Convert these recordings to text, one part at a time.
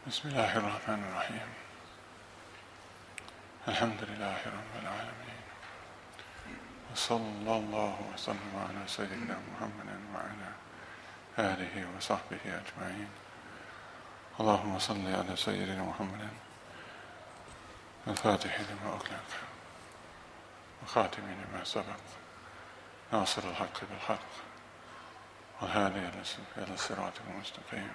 بسم الله الرحمن الرحيم الحمد لله رب العالمين وصلى الله وسلم على سيدنا محمد وعلى آله وصحبه أجمعين. اللهم صل على سيدنا محمد الفاتح لما أغلق وخاتم لما سبق ناصر الحق بالحق والهادي إلى الصراط المستقيم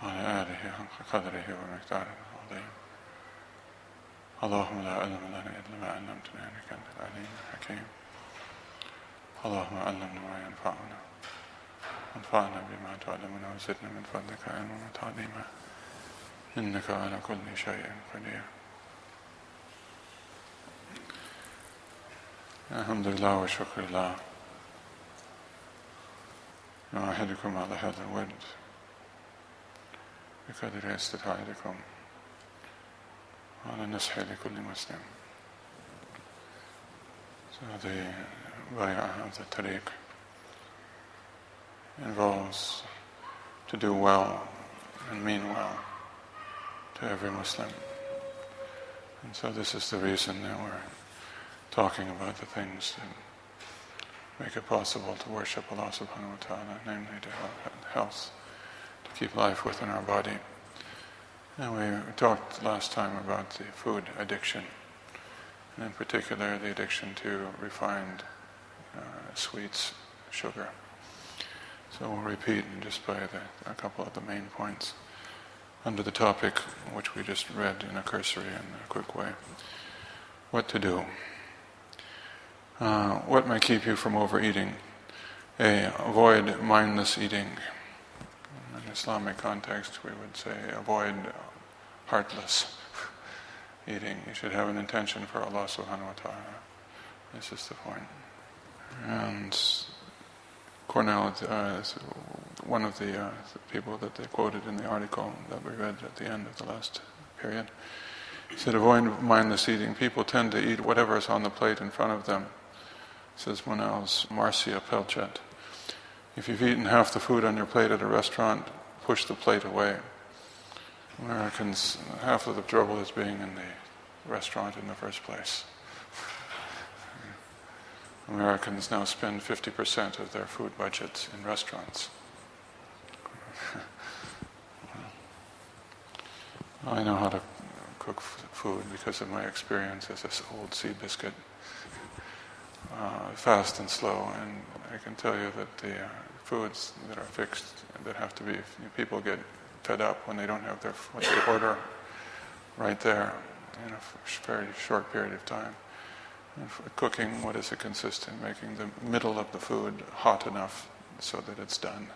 وعلى آله حق قدره ومقداره العظيم. اللهم لا علم لنا إلا ما علمتنا إنك أنت العليم الحكيم. اللهم علمنا ما ينفعنا وانفعنا بما تعلمنا وزدنا من فضلك علما وتعليما إنك على كل شيء قدير. الحمد لله والشكر لله. نعاهدكم على هذا الود بقدر استطاعتكم على النصح لكل مسلم. So the bay'ah of the tariq involves to do well and mean well to every Muslim. And so this is the reason that we're talking about the things that make it possible to worship Allah subhanahu wa ta'ala, namely to have health, to keep life within our body. And we talked last time about the food addiction, and in particular the addiction to refined sweets, sugar. So we'll repeat just by a couple of the main points under the topic which we just read in a cursory and a quick way. What to do? What may keep you from overeating? Avoid mindless eating. In Islamic context, we would say avoid heartless eating. You should have an intention for Allah subhanahu wa ta'ala. This is the point. And Cornell, one of the people that they quoted in the article that we read at the end of the last period, he said, avoid mindless eating. People tend to eat whatever is on the plate in front of them. Says Monell's Marcia Pelchat. If you've eaten half the food on your plate at a restaurant, push the plate away. Americans, half of the trouble is being in the restaurant in the first place. Americans now spend 50% of their food budgets in restaurants. I know how to cook food because of my experience as this old sea biscuit. Fast and slow, and I can tell you that the foods that are fixed, that have to be, people get fed up when they don't have what they order right there in a very short period of time. And for cooking, what does it consist in? Making the middle of the food hot enough so that it's done.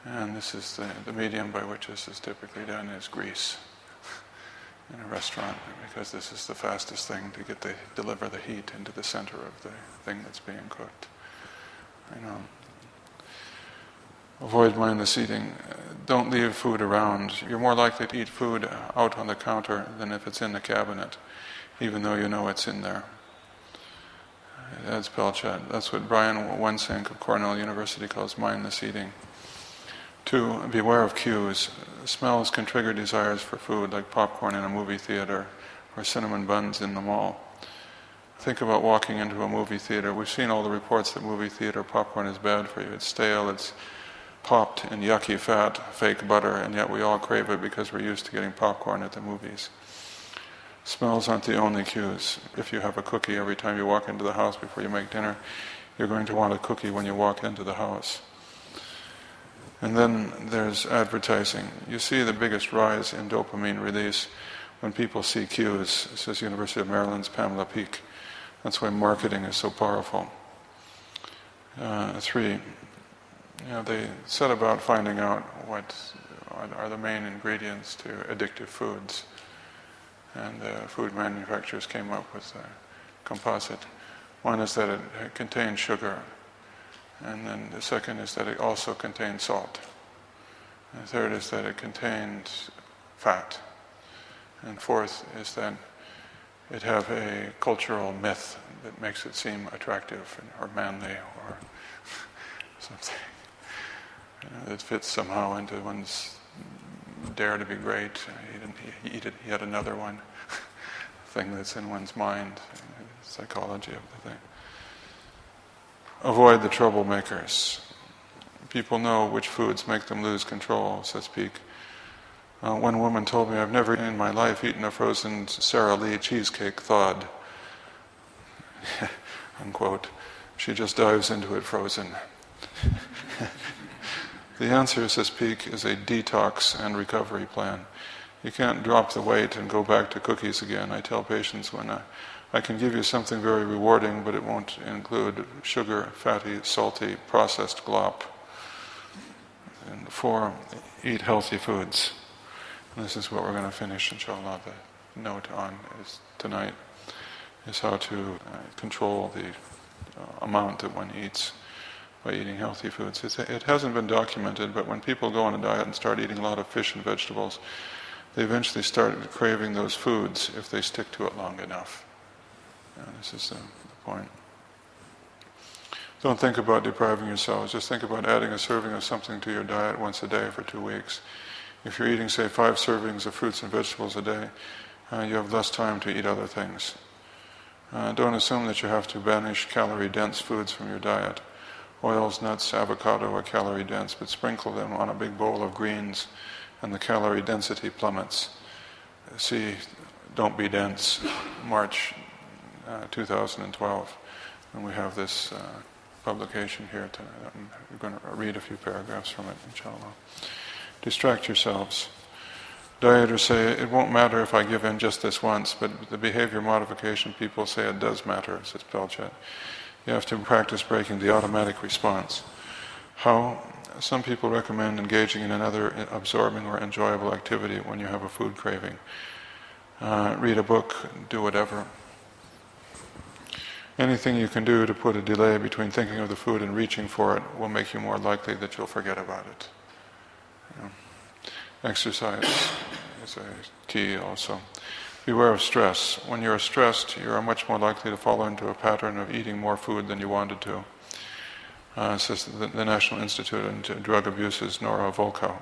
And this is the medium by which this is typically done is grease in a restaurant, because this is the fastest thing to deliver the heat into the center of the thing that's being cooked. Avoid mindless eating. Don't leave food around. You're more likely to eat food out on the counter than if it's in the cabinet, even though you know it's in there. That's Pelchat. That's what Brian Wensink of Cornell University calls mindless eating. 2, beware of cues. Smells can trigger desires for food, like popcorn in a movie theater or cinnamon buns in the mall. Think about walking into a movie theater. We've seen all the reports that movie theater popcorn is bad for you. It's stale, it's popped in yucky fat, fake butter, and yet we all crave it because we're used to getting popcorn at the movies. Smells aren't the only cues. If you have a cookie every time you walk into the house before you make dinner, you're going to want a cookie when you walk into the house. And then there's advertising. You see the biggest rise in dopamine release when people see cues, says University of Maryland's Pamela Peake. That's why marketing is so powerful. 3, they set about finding out what are the main ingredients to addictive foods. And the food manufacturers came up with a composite. One is that it contains sugar. And then the second is that it also contains salt. And the third is that it contains fat. And fourth is that it have a cultural myth that makes it seem attractive or manly or something. That fits somehow into one's dare to be great. He had another one, thing that's in one's mind, psychology of the thing. Avoid the troublemakers. People know which foods make them lose control, so to speak. One woman told me, I've never in my life eaten a frozen Sara Lee cheesecake thawed, unquote. She just dives into it frozen. The answer, so to speak, is a detox and recovery plan. You can't drop the weight and go back to cookies again. I tell patients when I can give you something very rewarding, but it won't include sugar, fatty, salty, processed glop. And 4, eat healthy foods. And this is what we're going to finish, inshallah. The note on is tonight is how to control the amount that one eats by eating healthy foods. It hasn't been documented, but when people go on a diet and start eating a lot of fish and vegetables, they eventually start craving those foods if they stick to it long enough. This is the point. Don't think about depriving yourselves. Just think about adding a serving of something to your diet once a day for 2 weeks. If you're eating, say, 5 servings of fruits and vegetables a day, you have less time to eat other things. Don't assume that you have to banish calorie-dense foods from your diet. Oils, nuts, avocado are calorie-dense, but sprinkle them on a big bowl of greens and the calorie density plummets. See, Don't Be Dense, March 2012. And we have this publication here. We're going to read a few paragraphs from it, inshallah. Distract yourselves. Dieters say, it won't matter if I give in just this once, but the behavior modification people say it does matter, says Pelchat. You have to practice breaking the automatic response. How? Some people recommend engaging in another absorbing or enjoyable activity when you have a food craving. Read a book, do whatever. Anything you can do to put a delay between thinking of the food and reaching for it will make you more likely that you'll forget about it. Exercise is a key also. Beware of stress. When you're stressed, you're much more likely to fall into a pattern of eating more food than you wanted to. Says the National Institute on Drug Abuse's Nora Volkow.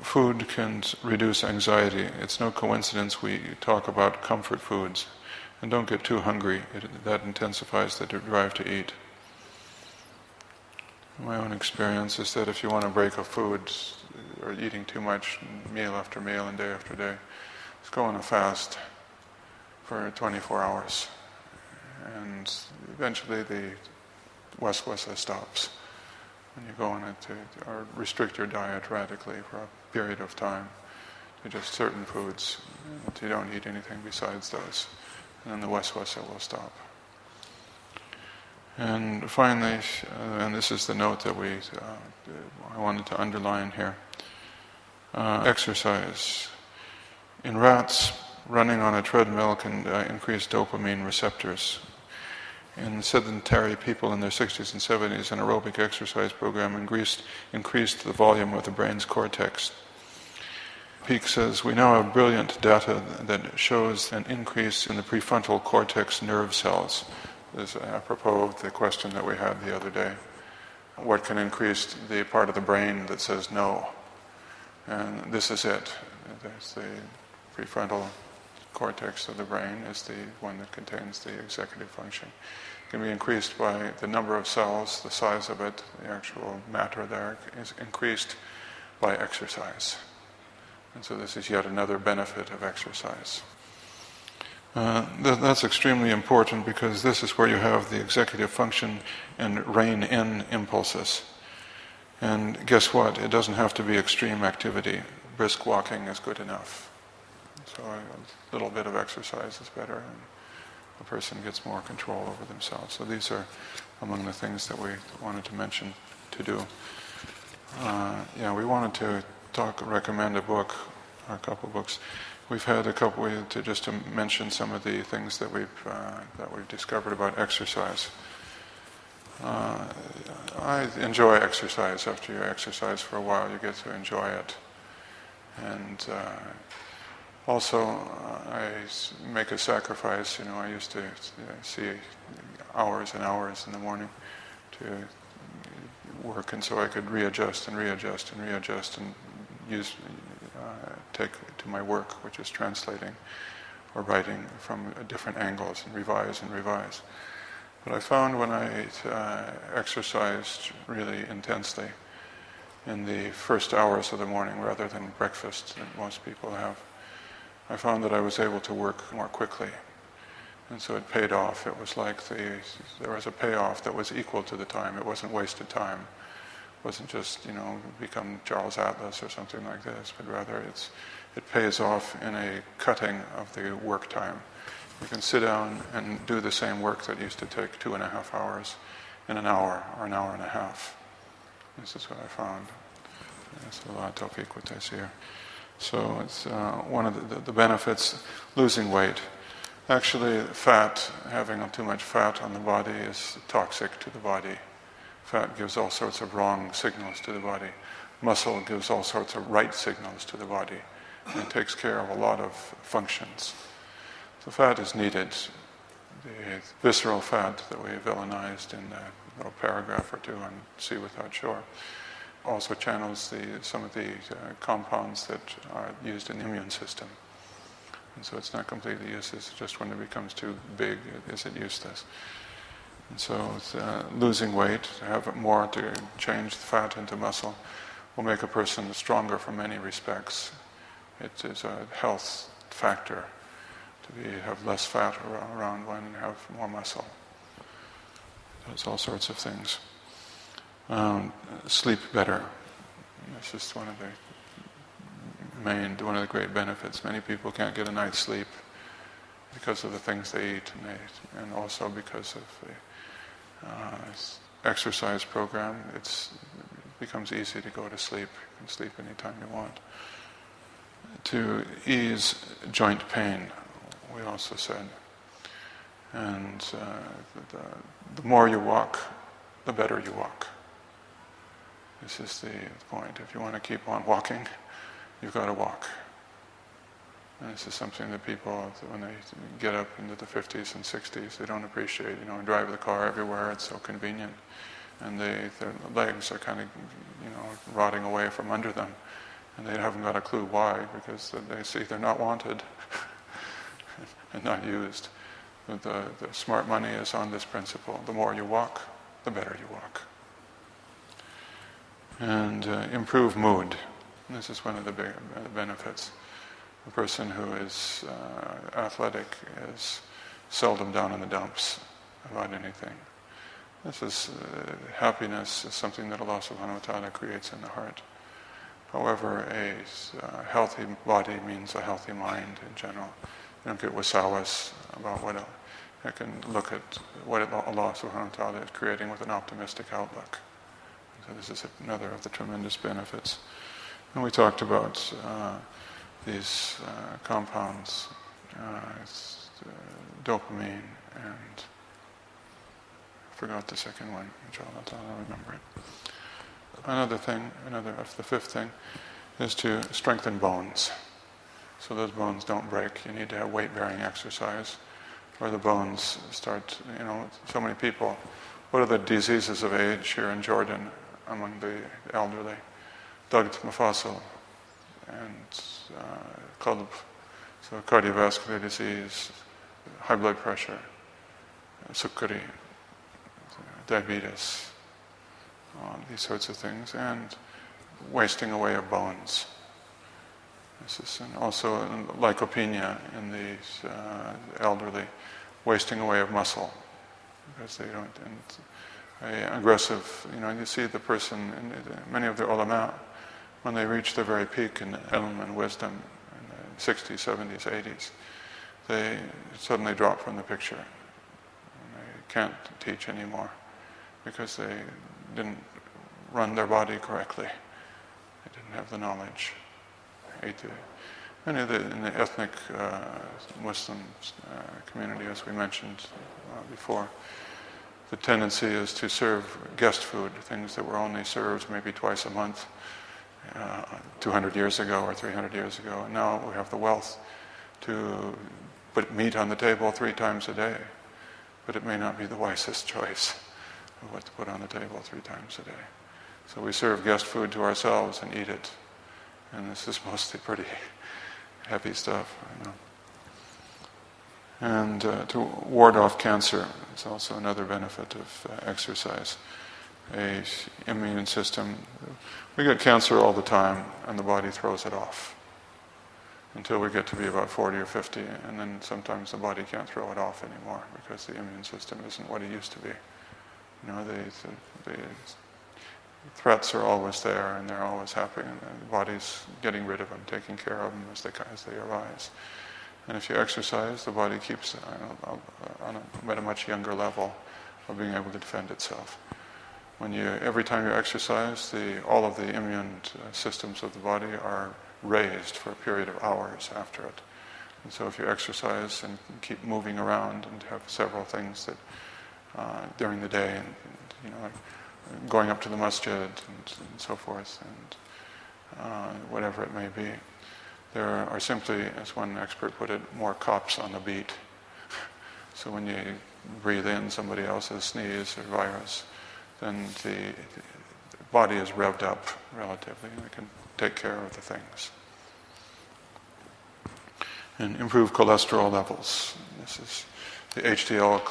Food can reduce anxiety. It's no coincidence we talk about comfort foods. And don't get too hungry. That intensifies the drive to eat. My own experience is that if you want to break a food or eating too much meal after meal and day after day, just go on a fast for 24 hours. And eventually the waswasa stops. And you go on it or restrict your diet radically for a period of time to just certain foods. Until you don't eat anything besides those. And then the waswasa will stop. And finally, and this is the note that I wanted to underline here, exercise. In rats, running on a treadmill can increase dopamine receptors. In sedentary people in their 60s and 70s, an aerobic exercise program increased the volume of the brain's cortex. Peake says, we now have brilliant data that shows an increase in the prefrontal cortex nerve cells. This is apropos of the question that we had the other day. What can increase the part of the brain that says no? And this is it. There's the prefrontal cortex of the brain is the one that contains the executive function. It can be increased by the number of cells, the size of it, the actual matter there is increased by exercise. And so this is yet another benefit of exercise. That's extremely important because this is where you have the executive function and rein-in impulses. And guess what? It doesn't have to be extreme activity. Brisk walking is good enough. So a little bit of exercise is better, and the person gets more control over themselves. So these are among the things that we wanted to mention to do. We wanted to recommend a book, or a couple books. We've had a couple just to mention some of the things that we've discovered about exercise. I enjoy exercise. After you exercise for a while, you get to enjoy it. And also, I make a sacrifice. I used to see hours and hours in the morning to work, and so I could readjust and take to my work, which is translating or writing from different angles and revise and revise. But I found when I exercised really intensely in the first hours of the morning rather than breakfast that most people have, I found that I was able to work more quickly. And so it paid off. It was like there was a payoff that was equal to the time. It wasn't wasted time. It wasn't just, become Charles Atlas or something like this, but rather it pays off in a cutting of the work time. You can sit down and do the same work that used to take 2.5 hours in an hour or an hour and a half. This is what I found. That's a lot of tawfiq with this here. So it's one of the benefits, losing weight. Actually, having too much fat on the body is toxic to the body. Fat gives all sorts of wrong signals to the body. Muscle gives all sorts of right signals to the body. And it takes care of a lot of functions. So fat is needed. The visceral fat that we villainized in a little paragraph or two on See Without Shore also channels some of the compounds that are used in the immune system. And so it's not completely useless, just when it becomes too big is it useless. And so losing weight, to have more to change the fat into muscle, will make a person stronger from many respects. It is a health factor to have less fat around one and have more muscle. It does all sorts of things. Sleep better. This is one of the great benefits. Many people can't get a night's sleep because of the things they eat, and also because of the exercise program. It becomes easy to go to sleep. You can sleep anytime you want. To ease joint pain, we also said. And the more you walk, the better you walk. This is the point. If you want to keep on walking, you've got to walk. And this is something that people, when they get up into the 50s and 60s, they don't appreciate. Drive the car everywhere, it's so convenient. And their legs are kind of, rotting away from under them. And they haven't got a clue why, because they see they're not wanted and not used. But the smart money is on this principle. The more you walk, the better you walk. And improve mood. This is one of the big benefits. A person who is athletic is seldom down in the dumps about anything. This is happiness is something that Allah subhanahu wa ta'ala creates in the heart. However, a healthy body means a healthy mind in general. You don't get wasawas about what you can look at what Allah subhanahu wa ta'ala is creating with an optimistic outlook. So this is another of the tremendous benefits. And we talked about these compounds, dopamine, and I forgot the second one. Inshallah, I'll remember it. The fifth thing, is to strengthen bones. So those bones don't break. You need to have weight-bearing exercise, or the bones start. So many people. What are the diseases of age here in Jordan among the elderly? Dagt mafasil and qalb, so cardiovascular disease, high blood pressure, sukkari, diabetes, these sorts of things, and wasting away of bones. This is also lycopenia in the elderly, wasting away of muscle, because they don't. And aggressive, you see the person, many of the ulama, when they reach their very peak in ilm and wisdom in the 60s, 70s, 80s, they suddenly drop from the picture. And they can't teach anymore because they didn't run their body correctly. They didn't have the knowledge. Many of in the ethnic Muslim community, as we mentioned before, the tendency is to serve guest food, things that were only served maybe twice a month, 200 years ago or 300 years ago. And now we have the wealth to put meat on the table 3 times a day, but it may not be the wisest choice of what to put on the table 3 times a day. So we serve guest food to ourselves and eat it, And this is mostly pretty heavy stuff, I know. And to ward off cancer is also another benefit of exercise. A immune system, we get cancer all the time and the body throws it off until we get to be about 40 or 50, and then sometimes the body can't throw it off anymore because the immune system isn't what it used to be. You know, the threats are always there and they're always happening, and the body's getting rid of them, taking care of them as they arise. And if you exercise, the body keeps at a much younger level of being able to defend itself. Every time you exercise, all of the immune systems of the body are raised for a period of hours after it. And so if you exercise and keep moving around and have several things that during the day, and like going up to the masjid and so forth, and whatever it may be, there are simply, as one expert put it, more cops on the beat. So when you breathe in somebody else's sneeze or virus, then the body is revved up relatively, and it can take care of the things. And improve cholesterol levels. This is the HDL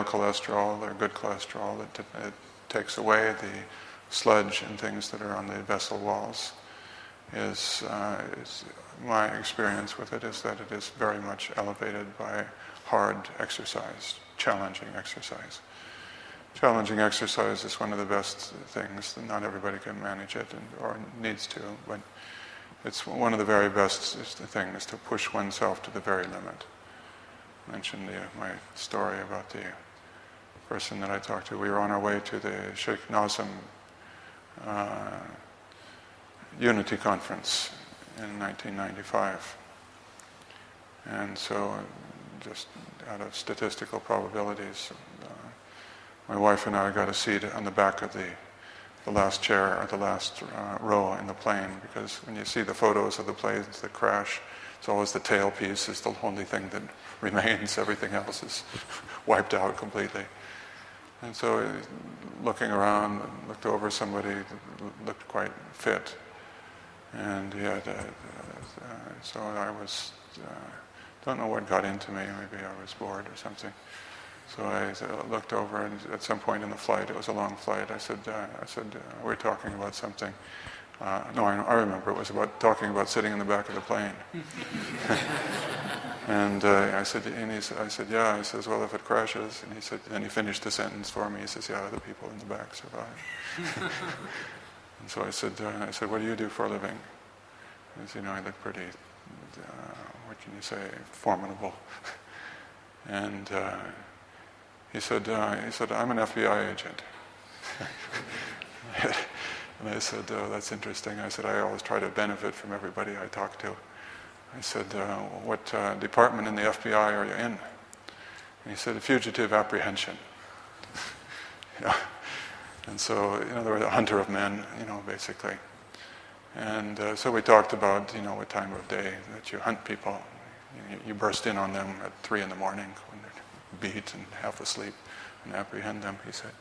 cholesterol, or good cholesterol, that takes away the sludge and things that are on the vessel walls. Is my experience with it is that it is very much elevated by hard exercise, challenging exercise. Challenging exercise is one of the best things. Not everybody can manage it or needs to, but it's one of the very best things to push oneself to the very limit. I mentioned my story about the person that I talked to. We were on our way to the Shaykh Nuh Unity Conference in 1995. And so, just out of statistical probabilities, my wife and I got a seat on the back of the last chair, or the last row in the plane, because when you see the photos of the planes that crash, it's always the tailpiece is the only thing that remains. Everything else is wiped out completely. And so, looking around, looked over somebody that looked quite fit. And he had, so I was, don't know what got into me, maybe I was bored or something. So I looked over, and at some point in the flight, it was a long flight, I said, we're talking about something. No, I remember, it was talking about sitting in the back of the plane. And I said, yeah. I says, well, if it crashes, and he said, and he finished the sentence for me. He says, yeah, the people in the back survive. And so I said, what do you do for a living? He said, I look pretty, what can you say, formidable. And he said, I'm an FBI agent. And I said, that's interesting. I said, I always try to benefit from everybody I talk to. I said, what department in the FBI are you in? And he said, fugitive apprehension. And so, they were a hunter of men, basically. And so we talked about, what time of day that you hunt people. You burst in on them at 3 a.m. when they're beat and half asleep and apprehend them, he said.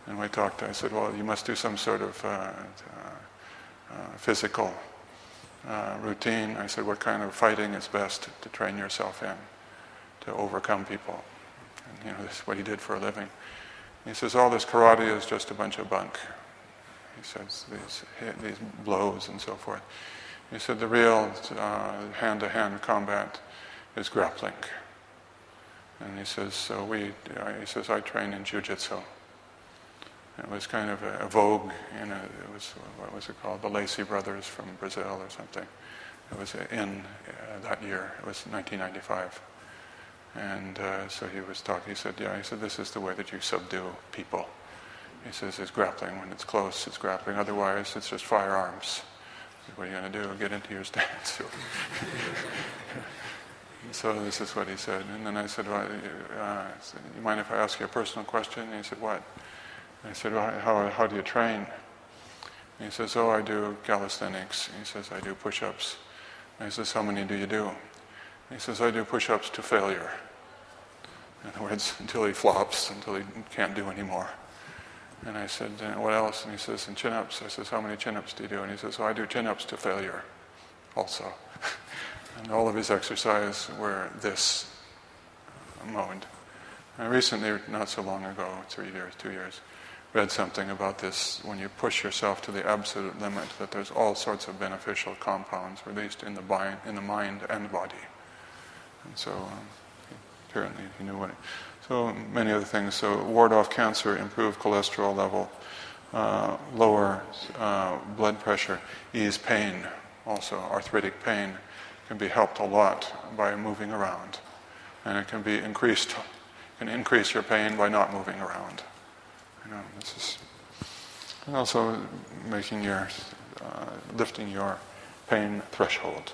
And we talked, I said, well, you must do some sort of physical routine. I said, what kind of fighting is best to train yourself in, to overcome people? And, this is what he did for a living. He says, all this karate is just a bunch of bunk. He says, these blows and so forth. He said, the real hand-to-hand combat is grappling. And he says, I train in jiu-jitsu. It was kind of a vogue, it was, what was it called? The Lacey Brothers from Brazil or something. It was in that year, it was 1995. And so he was talking, he said, this is the way that you subdue people. He says, it's grappling. When it's close, it's grappling. Otherwise, it's just firearms. What are you going to do? Get into your stance. So this is what he said. And then I said, well, you mind if I ask you a personal question? And he said, what? And I said, well, how do you train? And he says, I do calisthenics. He says, I do push-ups. And I says, how many do you do? And he says, I do push-ups to failure. In other words, until he flops, until he can't do anymore. And I said, what else? And he says, and chin-ups. I says, how many chin-ups do you do? And he says, I do chin-ups to failure also. And all of his exercise were this mode. I recently, not so long ago, 2 years, read something about this. When you push yourself to the absolute limit, that there's all sorts of beneficial compounds released in the mind and body. And so apparently he knew what. So many other things. So ward off cancer, improve cholesterol level, lower blood pressure, ease pain. Also, arthritic pain can be helped a lot by moving around, and it can be increased. Can increase your pain by not moving around. This is, and also making lifting your pain threshold.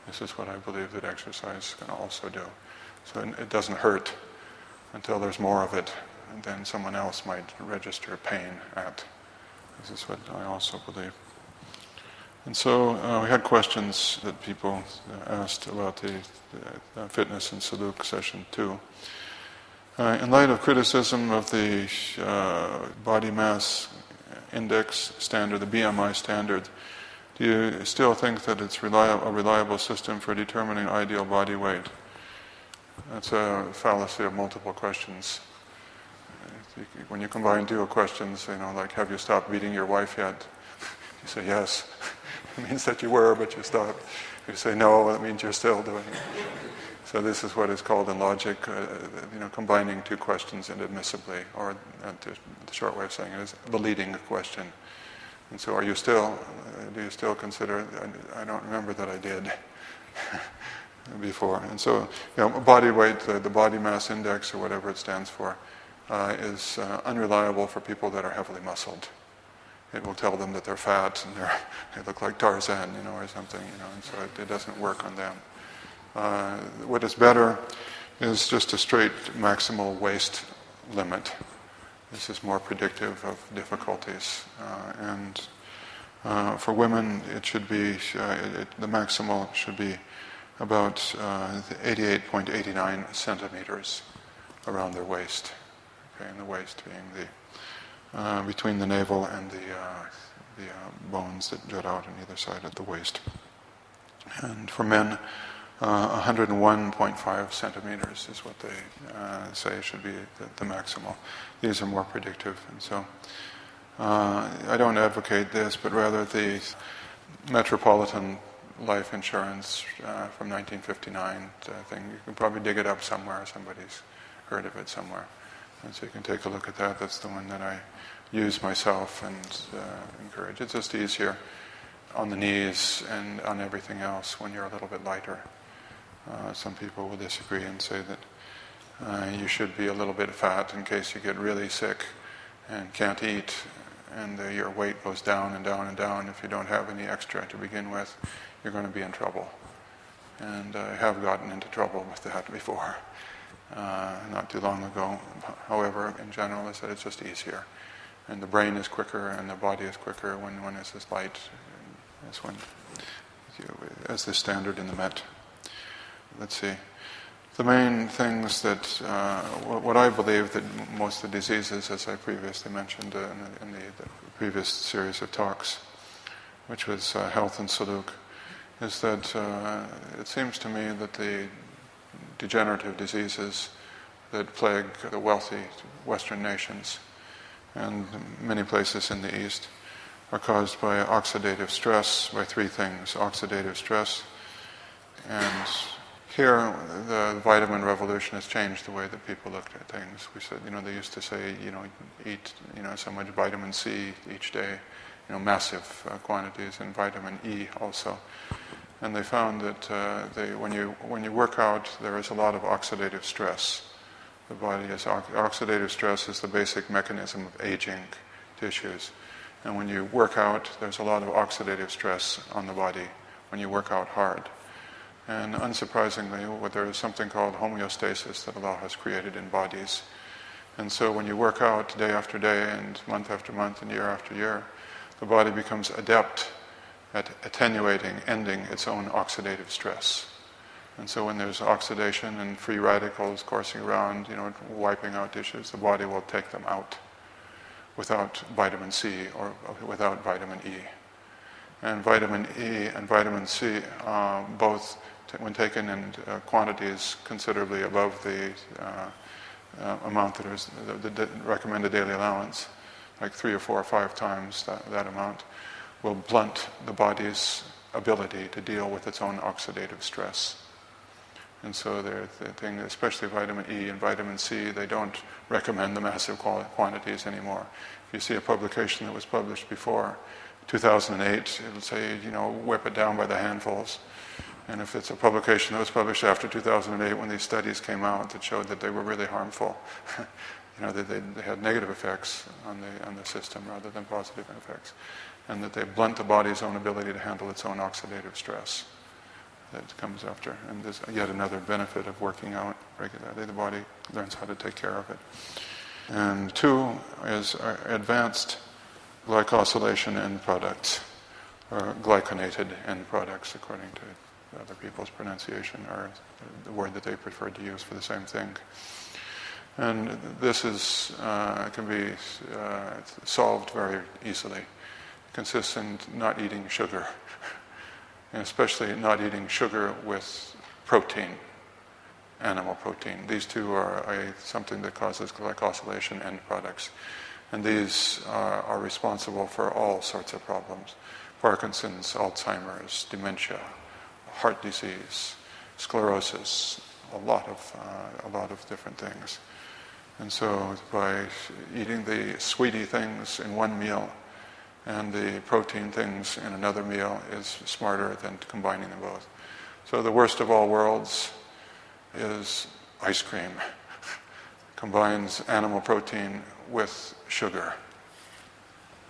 This is what I believe that exercise can also do. So it doesn't hurt until there's more of it, and then someone else might register pain at. This is what I also believe. And so we had questions that people asked about the fitness in Suluk session 2. In light of criticism of the body mass index standard, the BMI standard, do you still think that it's a reliable system for determining ideal body weight? That's a fallacy of multiple questions. When you combine 2 questions, like, have you stopped beating your wife yet? You say yes. It means that you were, but you stopped. If you say no, it means you're still doing it. So this is what is called in logic, combining 2 questions inadmissibly, or the short way of saying it is the leading question. And so do you still consider, I don't remember that I did before. And so, body weight, the body mass index, or whatever it stands for, is unreliable for people that are heavily muscled. It will tell them that they're fat and they look like Tarzan, or something, and so it doesn't work on them. What is better is just a straight maximal waist limit. This is more predictive of difficulties. And for women, it should be, the maximal should be about 88.89 centimeters around their waist. Okay, and the waist being between the navel and the bones that jut out on either side of the waist. And for men, 101.5 centimeters is what they say should be the maximal. These are more predictive, and so I don't advocate this, but rather the Metropolitan Life Insurance from 1959 thing. You can probably dig it up somewhere. Somebody's heard of it somewhere, and so you can take a look at that. That's the one that I use myself and encourage. It's just easier on the knees and on everything else when you're a little bit lighter. Some people will disagree and say that you should be a little bit fat in case you get really sick and can't eat, and your weight goes down and down and down. If you don't have any extra to begin with, you're going to be in trouble. And I have gotten into trouble with that before, not too long ago. However, in general, I said it's just easier. And the brain is quicker and the body is quicker when it's this light as the standard in the Met. Let's see. The main things that, what I believe that most of the diseases, as I previously mentioned in the previous series of talks, which was health and Suluk, is that it seems to me that the degenerative diseases that plague the wealthy Western nations and many places in the East are caused by oxidative stress, by 3 things: oxidative stress. And here, the vitamin revolution has changed the way that people looked at things. We said, they used to say, eat, so much vitamin C each day, massive quantities, and vitamin E also. And they found that when you work out, there is a lot of oxidative stress. The body is oxidative stress is the basic mechanism of aging tissues. And when you work out, there's a lot of oxidative stress on the body when you work out hard. And unsurprisingly, there is something called homeostasis that Allah has created in bodies. And so when you work out day after day and month after month and year after year, the body becomes adept at attenuating, ending its own oxidative stress. And so when there's oxidation and free radicals coursing around, wiping out tissues, the body will take them out. without vitamin C or without vitamin E. And vitamin E and vitamin C, both when taken in quantities considerably above the amount that is the recommended daily allowance, like 3 or 4 or 5 times that amount, will blunt the body's ability to deal with its own oxidative stress. And so the thing, especially vitamin E and vitamin C, they don't recommend the massive quantities anymore. If you see a publication that was published before 2008, it'll say, whip it down by the handfuls. And if it's a publication that was published after 2008, when these studies came out that showed that they were really harmful, they had negative effects on the system rather than positive effects, and that they blunt the body's own ability to handle its own oxidative stress that comes after. And there's yet another benefit of working out regularly. The body learns how to take care of it. And 2 is advanced glycosylation end products, or glyconated end products, according to other people's pronunciation, or the word that they prefer to use for the same thing. And this can be solved very easily. It consists in not eating sugar, and especially not eating sugar with protein, animal protein. These 2 are something that causes glycosylation end products. And these are responsible for all sorts of problems: Parkinson's, Alzheimer's, dementia, heart disease, sclerosis, a lot of different things. And so by eating the sweetie things in one meal and the protein things in another meal is smarter than combining them both. So the worst of all worlds is ice cream. Combines animal protein with sugar.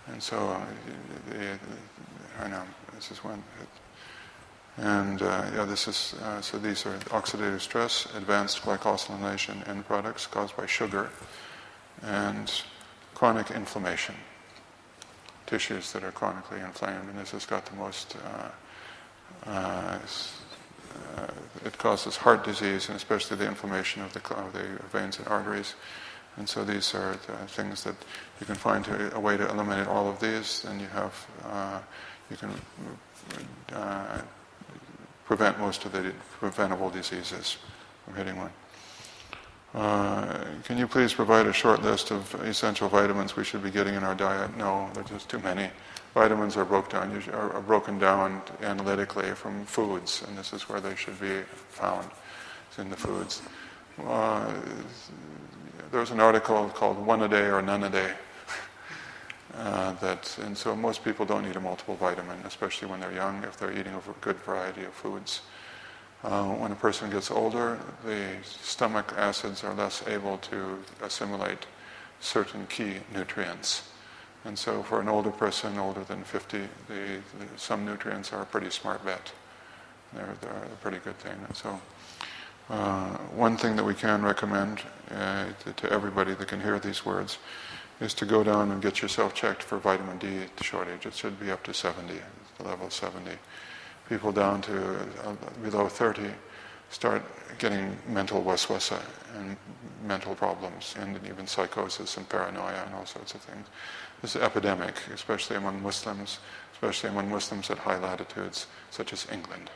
And so I know this is one. And this is so these are oxidative stress, advanced glycosylation end products caused by sugar, and chronic inflammation, tissues that are chronically inflamed. And this has got the most. It causes heart disease, and especially the inflammation of the veins and arteries. And so these are the things that you can find a way to eliminate all of these. Then you can prevent most of the preventable diseases from hitting one. Can you please provide a short list of essential vitamins we should be getting in our diet? No, there's just too many. Vitamins are broken down analytically from foods, and this is where they should be found. It's in the foods. There's an article called One a Day or None a Day. And so most people don't need a multiple vitamin, especially when they're young, if they're eating a good variety of foods. When a person gets older, the stomach acids are less able to assimilate certain key nutrients. And so for an older person, older than 50, some nutrients are a pretty smart bet. They're a pretty good thing. And so one thing that we can recommend to everybody that can hear these words is to go down and get yourself checked for vitamin D shortage. It should be up to 70, the level 70. People down to below 30 start getting mental waswasa and mental problems, and even psychosis and paranoia and all sorts of things. This is an epidemic, especially among Muslims at high latitudes, such as England.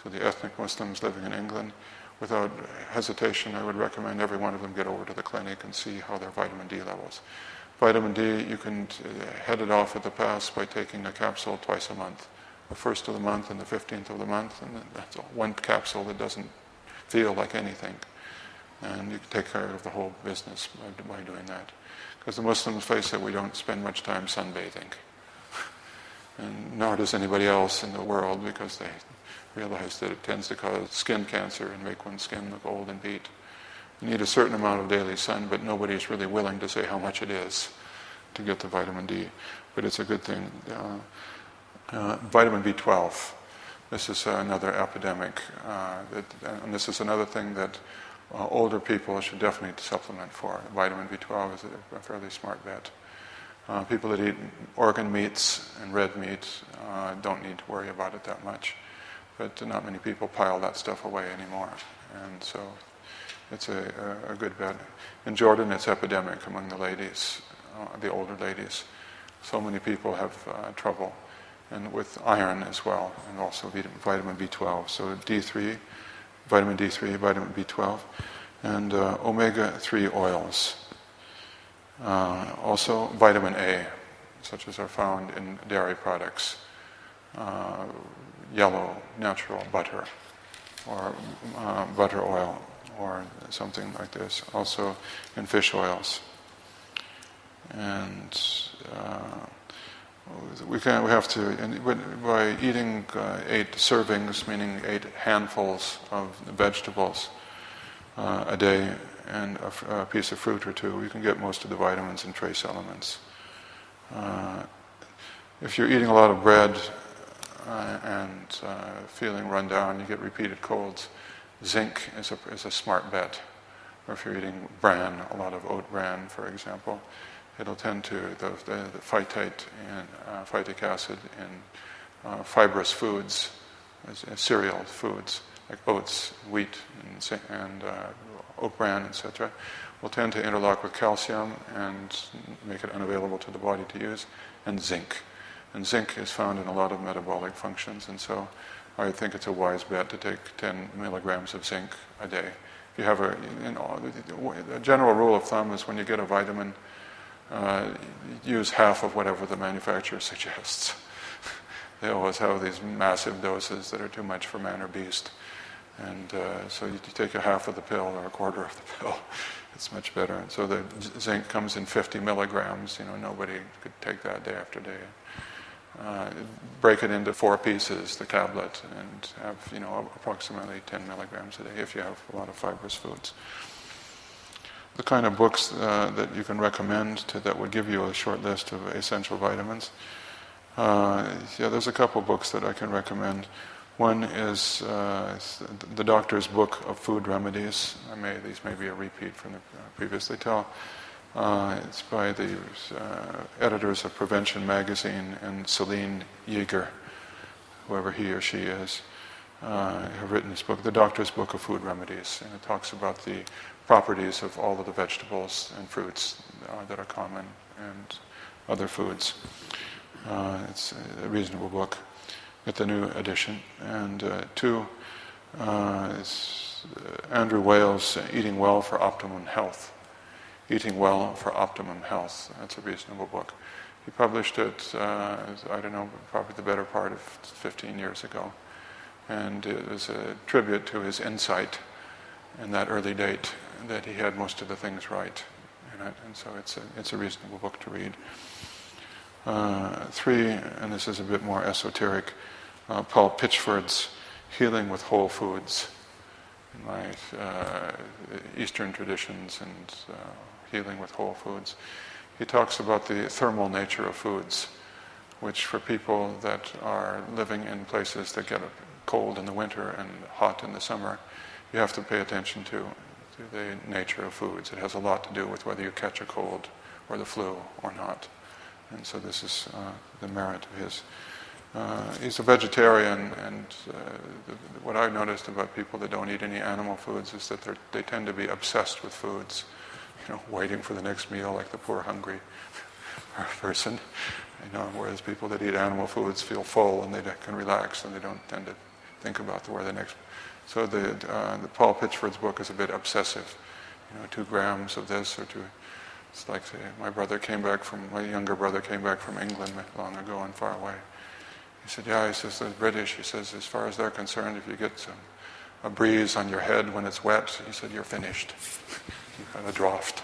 So the ethnic Muslims living in England, without hesitation, I would recommend every one of them get over to the clinic and see how their vitamin D levels. Vitamin D, you can head it off at the pass by taking a capsule twice a month. The 1st of the month and the 15th of the month, and that's one capsule that doesn't feel like anything. And you can take care of the whole business by doing that. Because the Muslims face it, we don't spend much time sunbathing. And nor does anybody else in the world, because they realize that it tends to cause skin cancer and make one's skin look old and beat. You need a certain amount of daily sun, but nobody's really willing to say how much it is to get the vitamin D. But it's a good thing. Vitamin B12. This is another epidemic. And this is another thing that older people should definitely supplement for. Vitamin B12 is a fairly smart bet. People that eat organ meats and red meat don't need to worry about it that much. But not many people pile that stuff away anymore. And so it's a good bet. In Jordan, it's epidemic among the ladies. the older ladies. So many people have trouble, and with iron as well, and also vitamin B12. So D3, vitamin D3, vitamin B12, and omega-3 oils. Also vitamin A, such as are found in dairy products, yellow natural butter, or butter oil, or something like this. Also in fish oils. And we have to, by eating 8 servings, meaning 8 handfuls of vegetables a day, and a piece of fruit or two, we can get most of the vitamins and trace elements. If you're eating a lot of bread and feeling run down, you get repeated colds, zinc is a smart bet. Or if you're eating bran, a lot of oat bran, for example, it'll tend to, the phytate and phytic acid in fibrous foods, cereal foods, like oats, wheat, and oat bran, etc., will tend to interlock with calcium and make it unavailable to the body to use, and zinc. And zinc is found in a lot of metabolic functions, and so I think it's a wise bet to take 10 milligrams of zinc a day. If you have a general rule of thumb is when you get a vitamin, use half of whatever the manufacturer suggests. They always have these massive doses that are too much for man or beast. And so you take a half of the pill or a quarter of the pill. It's much better. And so the zinc comes in 50 milligrams. Nobody could take that day after day. Break it into 4 pieces, the tablet, and have approximately 10 milligrams a day if you have a lot of fibrous foods. The kind of books that you can recommend that would give you a short list of essential vitamins. There's a couple books that I can recommend. One is the Doctor's Book of Food Remedies. These may be a repeat from the previously tell. It's by the editors of Prevention Magazine and Celine Yeager, whoever he or she is, have written this book, The Doctor's Book of Food Remedies, and it talks about the properties of all of the vegetables and fruits that are common and other foods. It's a reasonable book. Get the new edition. And 2 is Andrew Wales, Eating Well for Optimum Health. Eating Well for Optimum Health. That's a reasonable book. He published it, probably the better part of 15 years ago. And it was a tribute to his insight in that early date that he had most of the things right in it. And so it's a reasonable book to read. 3, and this is a bit more esoteric, Paul Pitchford's Healing with Whole Foods, in my Eastern traditions and healing with whole foods. He talks about the thermal nature of foods, which for people that are living in places that get cold in the winter and hot in the summer, you have to pay attention to the nature of foods. It has a lot to do with whether you catch a cold or the flu or not. And so this is the merit of his. He's a vegetarian, and what I've noticed about people that don't eat any animal foods is that they tend to be obsessed with foods, waiting for the next meal like the poor hungry person. Whereas people that eat animal foods feel full and they can relax and they don't tend to think about where the next. So the Paul Pitchford's book is a bit obsessive. 2 grams of this or 2. It's like my younger brother came back from England long ago and far away. He said, he says, the British, he says, as far as they're concerned, if you get a breeze on your head when it's wet, he said, you're finished. You've had a draft.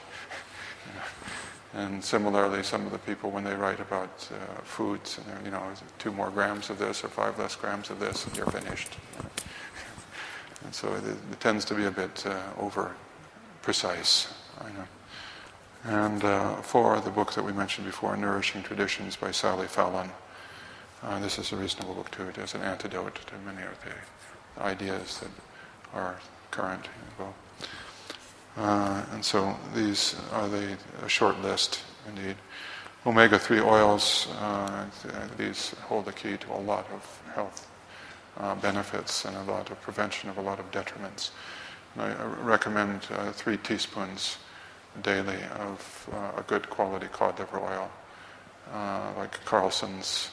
And similarly, some of the people, when they write about foods, and 2 more grams of this or 5 less grams of this, and you're finished. And so it tends to be a bit over precise, I know. And 4, the book that we mentioned before, Nourishing Traditions by Sally Fallon. This is a reasonable book too. It is an antidote to many of the ideas that are current. And so these are a short list indeed. Omega-3 oils, these hold the key to a lot of health benefits and a lot of prevention of a lot of detriments. And I recommend 3 teaspoons daily of a good quality cod liver oil, like Carlson's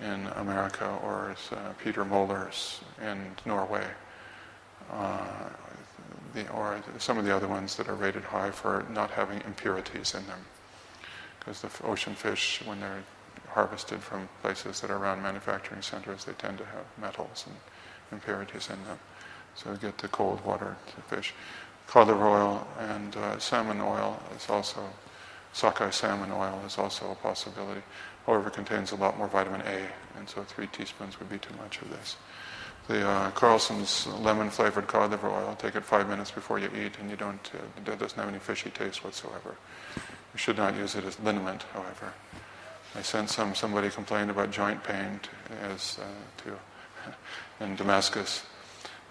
in America or Peter Moller's in Norway, or some of the other ones that are rated high for not having impurities in them. Because the ocean fish, when they're harvested from places that are around manufacturing centers, they tend to have metals and impurities in them. So you get the cold water fish. Cod liver oil and salmon oil is also, sockeye salmon oil is also a possibility. However, it contains a lot more vitamin A, and so 3 teaspoons would be too much of this. The Carlson's lemon-flavored cod liver oil, take it 5 minutes before you eat, and it doesn't have any fishy taste whatsoever. You should not use it as liniment, however. I sent somebody complained about joint pain in Damascus,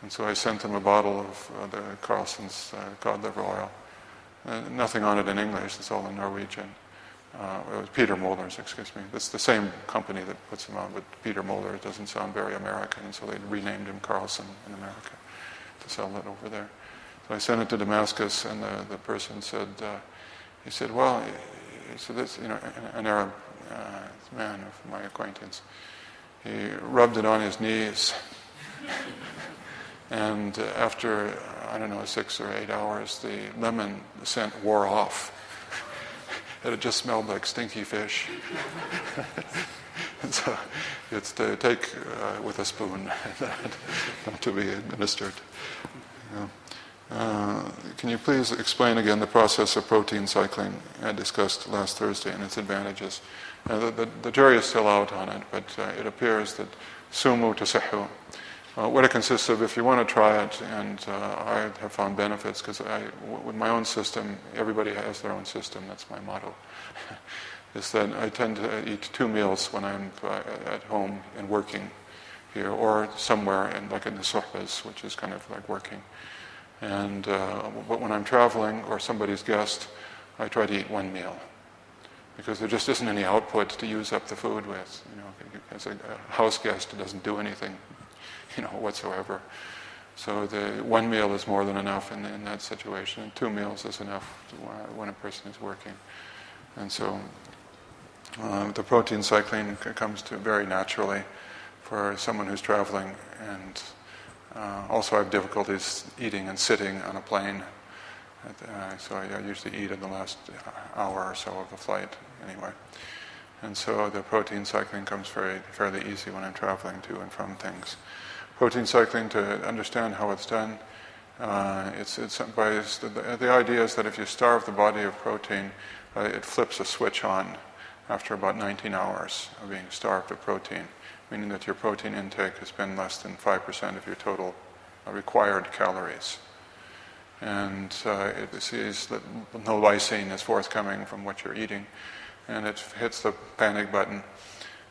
and so I sent them a bottle of the Carlson's cod liver oil. Nothing on it in English, it's all in Norwegian. It was Peter Moller's, excuse me. It's the same company that puts them on, but Peter Moller doesn't sound very American, and so they renamed him Carlson in America to sell it over there. So I sent it to Damascus, and the person said, he said, well, this, an Arab man of my acquaintance, he rubbed it on his knees, and after, 6 or 8 hours, the lemon scent wore off. It just smelled like stinky fish. And so it's to take with a spoon, not to be administered. Can you please explain again the process of protein cycling I discussed last Thursday and its advantages? The jury is still out on it, but it appears that sumu tasihhu, what it consists of, if you want to try it, and I have found benefits, because with my own system, everybody has their own system, that's my motto, is that I tend to eat 2 meals when I'm at home and working here, or somewhere like in the suhbas, which is kind of like working. And but when I'm traveling or somebody's guest, I try to eat 1 meal, because there just isn't any output to use up the food with. As a house guest, it doesn't do anything whatsoever. So the 1 meal is more than enough in that situation, and 2 meals is enough when a person is working. And so the protein cycling comes to very naturally for someone who's traveling, and also I have difficulties eating and sitting on a plane. So I usually eat in the last hour or so of the flight anyway. And so the protein cycling comes fairly easy when I'm traveling to and from things. Protein cycling, to understand how it's done, the idea is that if you starve the body of protein, it flips a switch on after about 19 hours of being starved of protein, meaning that your protein intake has been less than 5% of your total required calories. And it sees that no lysine is forthcoming from what you're eating, and it hits the panic button,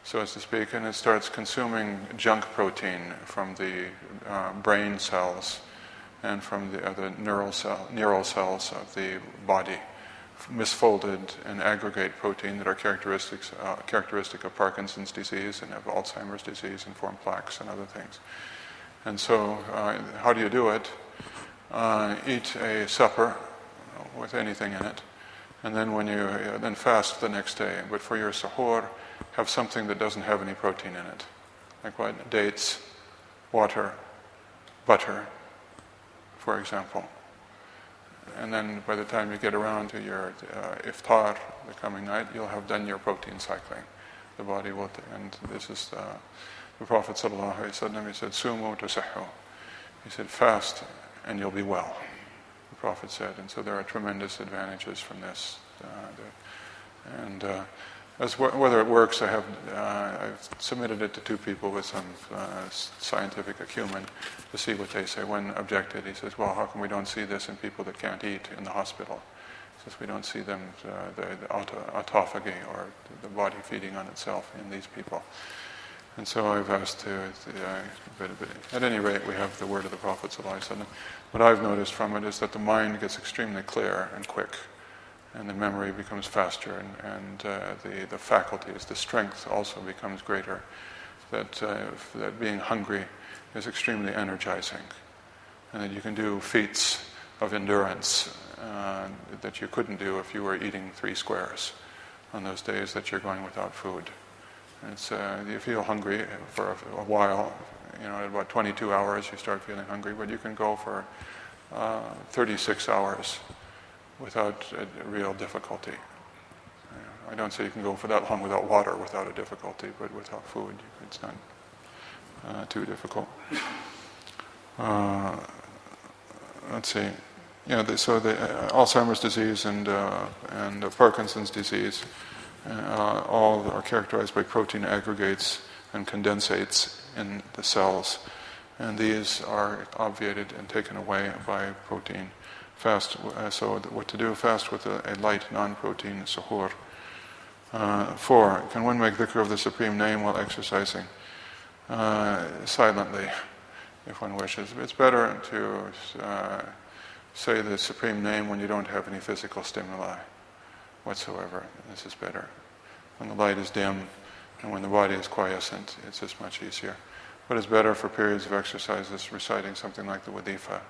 so as to speak, and it starts consuming junk protein from the brain cells and from the other neural cells of the body, misfolded and aggregate protein that are characteristic of Parkinson's disease and of Alzheimer's disease, and form plaques and other things. And so how do you do it? Eat a supper with anything in it, and then then fast the next day. But for your sahur, have something that doesn't have any protein in it, like what? Dates, water, butter, for example. And then by the time you get around to your iftar the coming night, you'll have done your protein cycling. The body will, and this is the Prophet ﷺ, he said, sumu tasihhu. He said, fast and you'll be well, the Prophet said. And so there are tremendous advantages from this. Whether it works, I've submitted it to 2 people with some scientific acumen to see what they say. One objected. He says, well, how come we don't see this in people that can't eat in the hospital? He says, we don't see them, the autophagy, or the body feeding on itself in these people. And so I've asked but at any rate, we have the word of the Prophet ﷺ. What I've noticed from it is that the mind gets extremely clear and quick, and the memory becomes faster, and the faculties, the strength also becomes greater. That being hungry is extremely energizing, and that you can do feats of endurance that you couldn't do if you were eating 3 squares on those days that you're going without food. It's you feel hungry for a while. At about 22 hours you start feeling hungry, but you can go for 36 hours without a real difficulty. I don't say you can go for that long without water without a difficulty, but without food it's not too difficult. Let's see. So the Alzheimer's disease and Parkinson's disease all are characterized by protein aggregates and condensates in the cells, and these are obviated and taken away by protein. Fast. So what to do? Fast with a light non-protein suhoor. 4. Can one make dhikr of the Supreme Name while exercising? Silently, if one wishes. It's better to say the Supreme Name when you don't have any physical stimuli whatsoever. This is better. When the light is dim and when the body is quiescent, it's just much easier. But it's better for periods of exercises reciting something like the Wadifa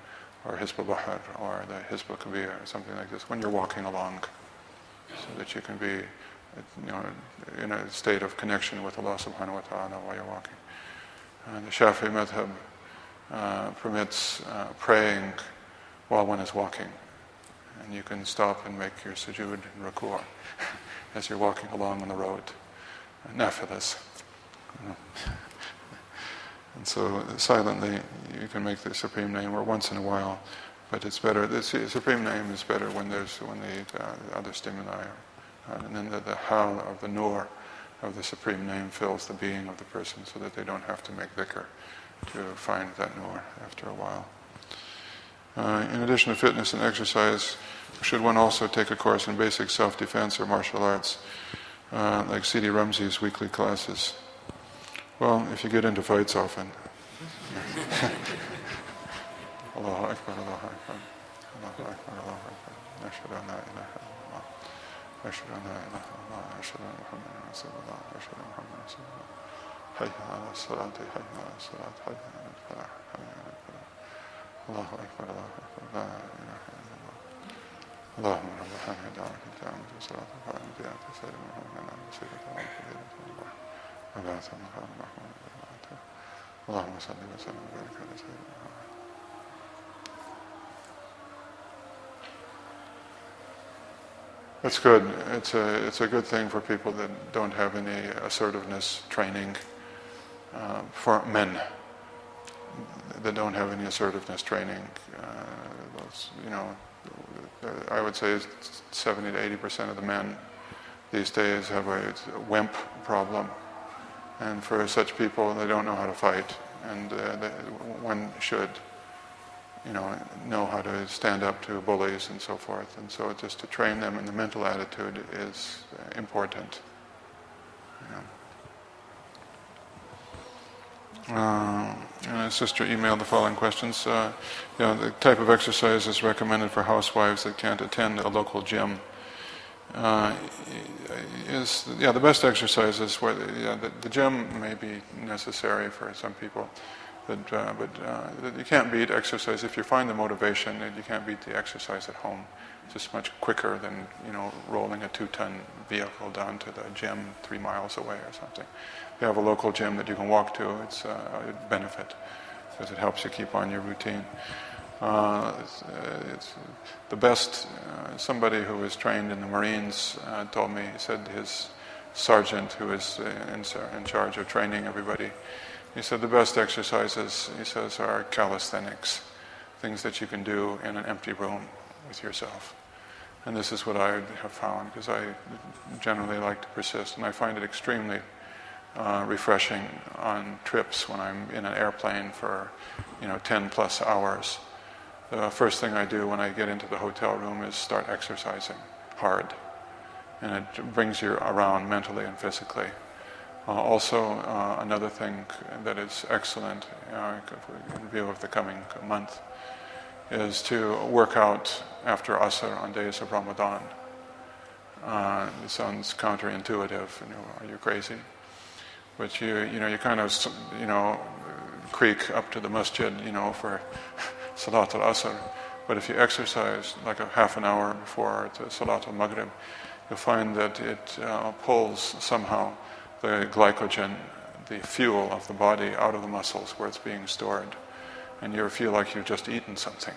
or Hizb al-Bahar or the Hizb al-Kabir or something like this when you're walking along, so that you can be in a state of connection with Allah subhanahu wa ta'ala while you're walking. The Shafi'i madhab permits praying while one is walking, and you can stop and make your sujood and ruku' as you're walking along on the road. Nafilas. And so silently you can make the Supreme Name, or once in a while, but it's better. The Supreme Name is better when the other stimuli are. And then the hal of the nur of the Supreme Name fills the being of the person, so that they don't have to make dhikr to find that nur after a while. In addition to fitness and exercise, should one also take a course in basic self-defense or martial arts, like Sidi Ramzi's weekly classes? Well, if you get into fights often. Allahu Akbar, Allahu Akbar, Allahu Akbar, Allahu Akbar. Ashhadu an la ilaha illallah. Ashhadu an la ilaha illallah. Ashhadu anna Muhammadan Rasulullah. Ashhadu anna Muhammadan Rasulullah. Hayya ala salati, hayya ala salat, hayya ala falah, hayya ala falah. Allahu Akbar, Allahu Akbar, la ilaha illallah. Allahumma rabba hamid da'wati ta'amud wa salatu wa salam ala sayyidina Muhammadin wa sayyidina Muhammadin. اللهم صل وسلم وبارك على سيدنا محمد. That's good. It's a good thing for people that don't have any assertiveness training. For men that don't have any assertiveness training, I would say 70 to 80% of the men these days have a wimp problem. And for such people, they don't know how to fight, and one should, know how to stand up to bullies and so forth. And so just to train them in the mental attitude is important. And a sister emailed the following questions. The type of exercise is recommended for housewives that can't attend a local gym. The best exercise is where the gym may be necessary for some people, but you can't beat exercise if you find the motivation. You can't beat the exercise at home. It's just much quicker than rolling a 2-ton vehicle down to the gym 3 miles away or something. If you have a local gym that you can walk to, it's a benefit because it helps you keep on your routine. It's the best. Somebody who was trained in the Marines told me, he said his sergeant who is in charge of training everybody, he said the best exercises, he says, are calisthenics, things that you can do in an empty room with yourself. And this is what I have found, because I generally like to persist, and I find it extremely refreshing on trips when I'm in an airplane for 10 plus hours. The first thing I do when I get into the hotel room is start exercising hard, and it brings you around mentally and physically. Also, another thing that is excellent in view of the coming month is to work out after Asr on days of Ramadan. It sounds counterintuitive. Are you crazy? But you kind of creak up to the masjid, for Salat al-Asr, But if you exercise like a half an hour before the Salat al-Maghrib, you'll find that it pulls somehow the glycogen, the fuel of the body, out of the muscles where it's being stored. And you feel like you've just eaten something.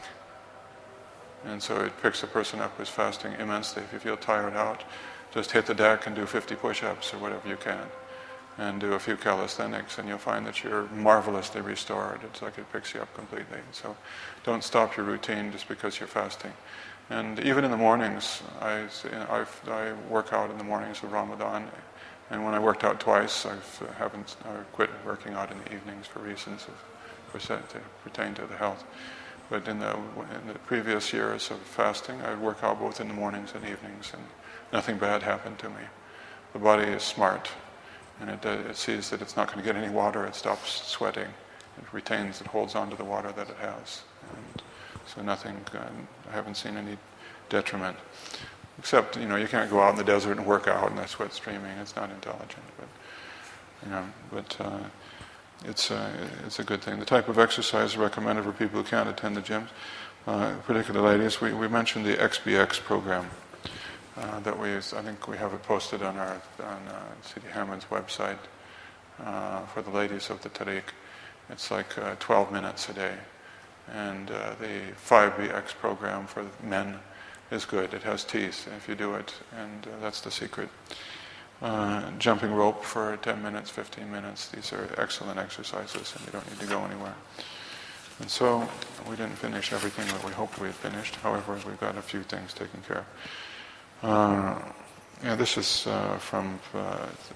And so it picks a person up who's fasting immensely. If you feel tired out, just hit the deck and do 50 push-ups or whatever you can. And do a few calisthenics, and you'll find that you're marvelously restored. It's like it picks you up completely. So don't stop your routine just because you're fasting. And even in the mornings, I work out in the mornings of Ramadan. And when I worked out twice, I quit working out in the evenings for reasons that pertain to the health. But in the previous years of fasting, I would work out both in the mornings and evenings, and nothing bad happened to me. The body is smart, and it sees that it's not going to get any water. It stops sweating. It holds on to the water that it has. And so I haven't seen any detriment. Except, you can't go out in the desert and work out and that sweat streaming. It's not intelligent, but it's a good thing. The type of exercise recommended for people who can't attend the gyms, particularly ladies. We mentioned the XBX program that I think we have it posted on Sidi Hammond's website for the ladies of the Tariq. It's like 12 minutes a day, and the 5BX program for men is good. It has teeth if you do it, and that's the secret. Jumping rope for 10 minutes, 15 minutes. These are excellent exercises, and you don't need to go anywhere. And so we didn't finish everything that we hoped we had finished. However, we've got a few things taken care of. This is from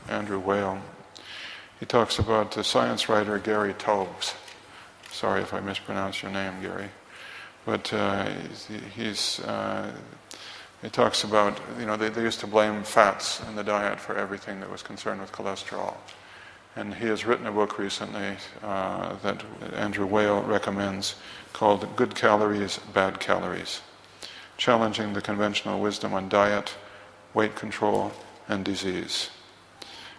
Andrew Whale. He talks about the science writer Gary Taubes. Sorry if I mispronounce your name, Gary. But he talks about, they used to blame fats in the diet for everything that was concerned with cholesterol. And he has written a book recently that Andrew Whale recommends called Good Calories, Bad Calories, challenging the conventional wisdom on diet, weight control, and disease.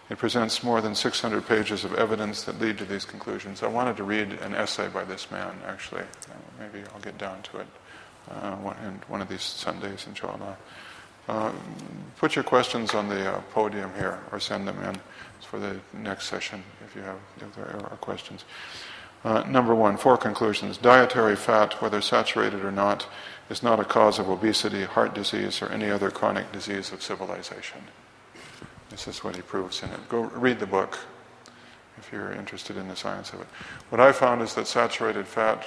It presents more than 600 pages of evidence that lead to these conclusions. I wanted to read an essay by this man, actually. Maybe I'll get down to it in one of these Sundays, inshallah. Put your questions on the podium here, or send them in for the next session if there are questions. Number 1, 4 conclusions. Dietary fat, whether saturated or not, is not a cause of obesity, heart disease, or any other chronic disease of civilization. This is what he proves in it. Go read the book if you're interested in the science of it. What I found is that saturated fat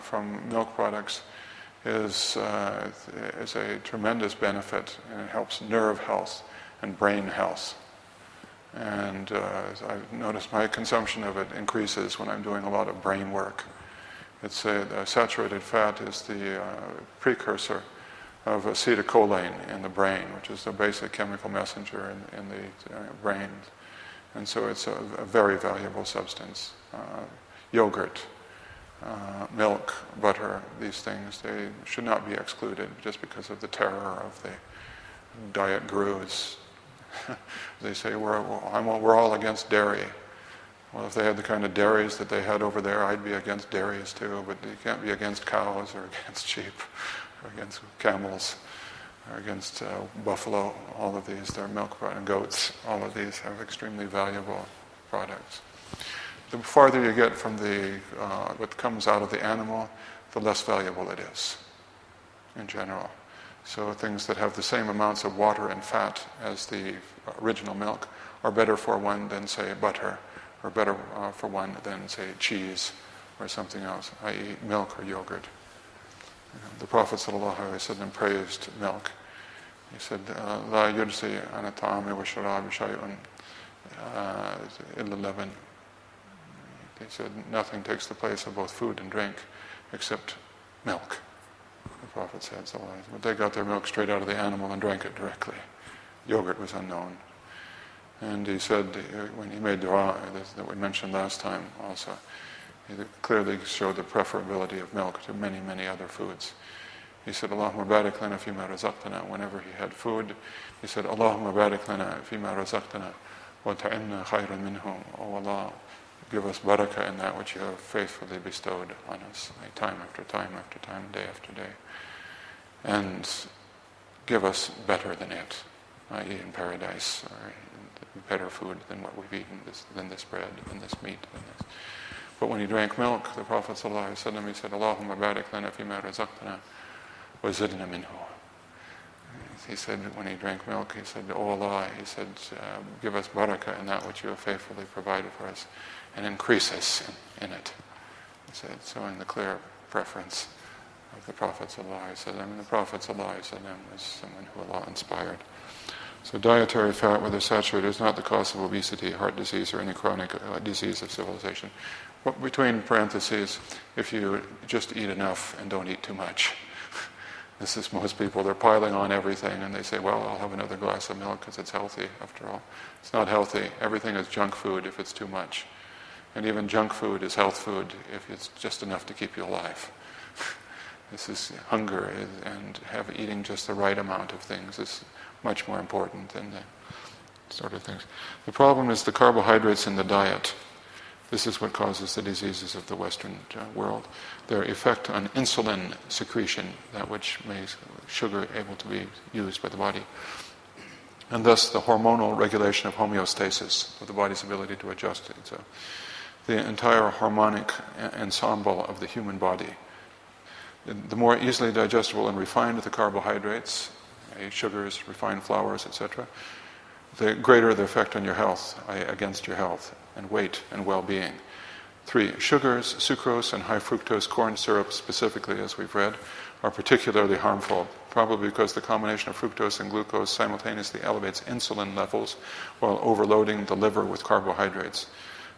from milk products is a tremendous benefit, and it helps nerve health and brain health. And I've noticed my consumption of it increases when I'm doing a lot of brain work. It's saturated fat is the precursor of acetylcholine in the brain, which is the basic chemical messenger in the brain. And so it's a very valuable substance. Yogurt, milk, butter, these things, they should not be excluded just because of the terror of the diet gurus. They say, we're all against dairy. Well, if they had the kind of dairies that they had over there, I'd be against dairies too, but you can't be against cows or against sheep or against camels or against buffalo. All of these, they're milk products, goats. All of these have extremely valuable products. The farther you get from what comes out of the animal, the less valuable it is in general. So things that have the same amounts of water and fat as the original milk are better for one than, say, butter, or better for one than, say, cheese or something else, i.e. milk or yogurt. The Prophet ﷺ praised milk. He said, "La yursi ana ta'ami wa sharabi shay'un illa laban." He said, nothing takes the place of both food and drink except milk. The Prophet said, but they got their milk straight out of the animal and drank it directly. Yogurt was unknown. And he said, when he made dua, that we mentioned last time also, he clearly showed the preferability of milk to many, many other foods. He said, Allahumma barik lana fima razaqtana. Whenever he had food, he said, Allahumma barik lana fima razaqtana wa ta'inna khayran minhum. Oh Allah, give us barakah in that which you have faithfully bestowed on us, time after time after time, day after day. And give us better than it, i.e. in paradise, or better food than what we've eaten, than this bread, than this meat, than this. But when he drank milk, the Prophet ﷺ, he said, Allahumma barik lana fima razaqtana wa zidna minhu. He said, when he drank milk, he said, Oh Allah, he said, give us barakah in that which you have faithfully provided for us, and increase us in it. He said, so in the clear preference of the Prophet ﷺ, the Prophet ﷺ was someone who Allah inspired. So dietary fat, whether saturated, is not the cause of obesity, heart disease, or any chronic disease of civilization. But between parentheses, if you just eat enough and don't eat too much. This is most people, they're piling on everything and they say, well, I'll have another glass of milk because it's healthy after all. It's not healthy. Everything is junk food if it's too much. And even junk food is health food if it's just enough to keep you alive. This is hunger, and eating just the right amount of things is much more important than the sort of things. The problem is the carbohydrates in the diet. This is what causes the diseases of the Western world. Their effect on insulin secretion, that which makes sugar able to be used by the body. And thus the hormonal regulation of homeostasis, of the body's ability to adjust it. So the entire harmonic ensemble of the human body. The more easily digestible and refined the carbohydrates, sugars, refined flours, etc., the greater the effect on your health, against your health, and weight and well-being. 3, sugars, sucrose, and high fructose corn syrup specifically, as we've read, are particularly harmful, probably because the combination of fructose and glucose simultaneously elevates insulin levels while overloading the liver with carbohydrates.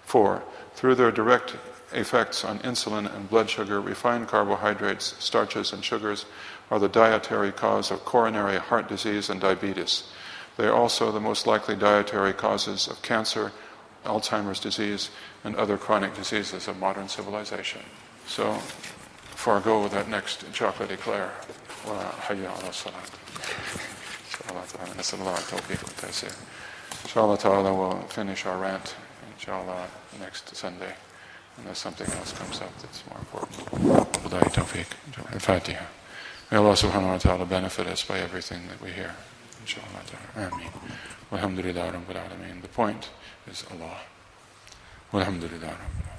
4, through their direct effects on insulin and blood sugar, refined carbohydrates, starches, and sugars are the dietary cause of coronary heart disease and diabetes. They are also the most likely dietary causes of cancer, Alzheimer's disease, and other chronic diseases of modern civilization. So, forego that next chocolate eclair. وحي على الصلاة. Inshallah ta'ala, we'll finish our rant, inshallah, next Sunday, unless something else comes up that's more important. Billahi tawfiq. Al-Fatiha. May Allah subhanahu wa ta'ala benefit us by everything that we hear. Inshallah ta'ala. Ameen. Walhamdulillah rabbil alameen. The point is Allah. Walhamdulillah rabbil alameen.